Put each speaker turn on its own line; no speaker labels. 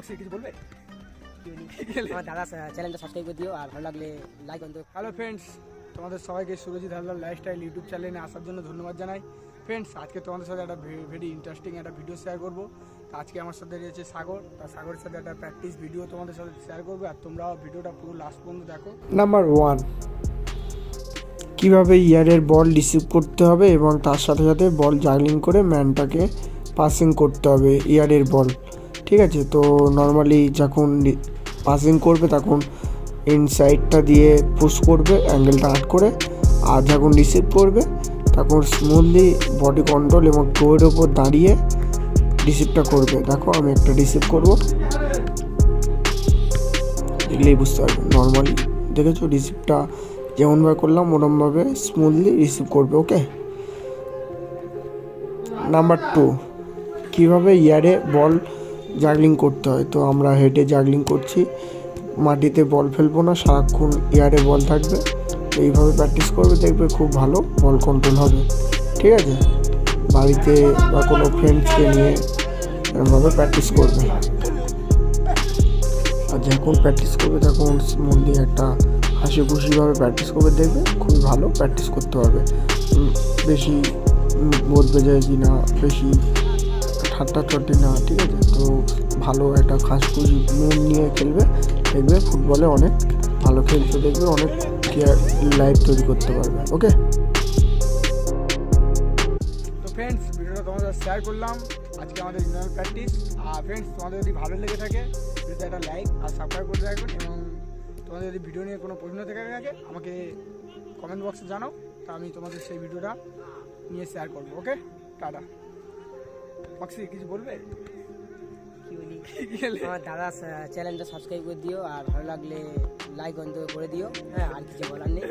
কিছু বলবে?
আমার দাদা চ্যানেলটা সাবস্ক্রাইব করে দিও আর ভালো লাগলে লাইক অন।
হ্যালো ফ্রেন্ডস, তোমাদের সবাইকে সুরজিৎ হালদার লাইফস্টাইল ইউটিউব চ্যানেলে আসার জন্য ধন্যবাদ জানাই। ফ্রেন্ডস, আজকে তোমাদের সাথে একটা ভেরি ইন্টারেস্টিং একটা ভিডিও শেয়ার করবো। তো আজকে আমার সাথে রয়েছে সাগর, তার সাগরের সাথে একটা প্র্যাকটিস ভিডিও তোমাদের সাথে শেয়ার করবো, আর তোমরাও ভিডিওটা পুরো লাস্ট পর্যন্ত দেখো।
নাম্বার 1, কীভাবে ইয়ারের বল রিসিভ করতে হবে এবং তার সাথে সাথে বল জাগলিং করে ম্যানটাকে পাসিং করতে হবে ইয়ারের বল। ঠিক আছে, তো নর্মালি যখন পাসিং করবে তখন ইনসাইডটা দিয়ে পুশ করবে অ্যাঙ্গেলটা আট করে, আর যখন রিসিভ করবে তখন স্মুথলি বডি কন্ট্রোল এবং টোয়ের ওপর দাঁড়িয়ে রিসিভটা করবে। দেখো আমি একটা রিসিভ করব, দেখলেই বুঝতে পারবে। নর্মালি দেখেছো রিসিভটা যেমনভাবে করলাম ওরমভাবে স্মুথলি রিসিভ করবে। ওকে। নাম্বার 2, কীভাবে ইয়ারে বল জাগলিং করতে হয়। তো আমরা হেডে জাগলিং করছি, মাটিতে বল ফেলবো না, সারাক্ষণ ইয়ারে বল থাকবে। তো এইভাবে প্র্যাকটিস করবে, দেখবে খুব ভালো বল কন্ট্রোল হবে। ঠিক আছে, বাড়িতে বা কোনো ফ্রেন্ডসকে নিয়ে এরকমভাবে প্র্যাকটিস করবে। আর যখন প্র্যাকটিস করবে তখন স্মুথলি একটা হাসি খুশিভাবে প্র্যাকটিস করবে, দেখবে খুবই ভালো প্র্যাকটিস করতে পারবে। বেশি বলবে যায় কি না, বেশি ঠাট্টা চটি না। ঠিক আছে, তো ভালো একটা হাসি খুশি মন নিয়ে খেলবে, দেখবে ফুটবলে অনেক ভালো খেলতে, দেখবে অনেক লাইফ তৈরি করতে পারবে। ওকে।
তো ফ্রেন্ডস, ভিডিওটা তোমাদের সাথে শেয়ার করলাম আজকে আমাদের ইন্টারনাল প্র্যাকটিস। আর ফ্রেন্ডস, তোমাদের যদি ভালো লেগে থাকে ভিডিওতে একটা লাইক আর সাবস্ক্রাইব করে রাখবেন, এবং তোমাদের যদি ভিডিও নিয়ে কোনো প্রশ্ন থেকে থাকে আমাকে কমেন্ট বক্সে জানাও, তা আমি তোমাদের সেই ভিডিওটা নিয়ে শেয়ার করবো। ওকে, টাটা। বক্সি কিছু বলবে?
কি বলি, আমার দাদা চ্যানেলটা সাবস্ক্রাইব করে দিও আর ভালো লাগলে লাইক অন করে দিও। হ্যাঁ, আর কিছু বলার নেই।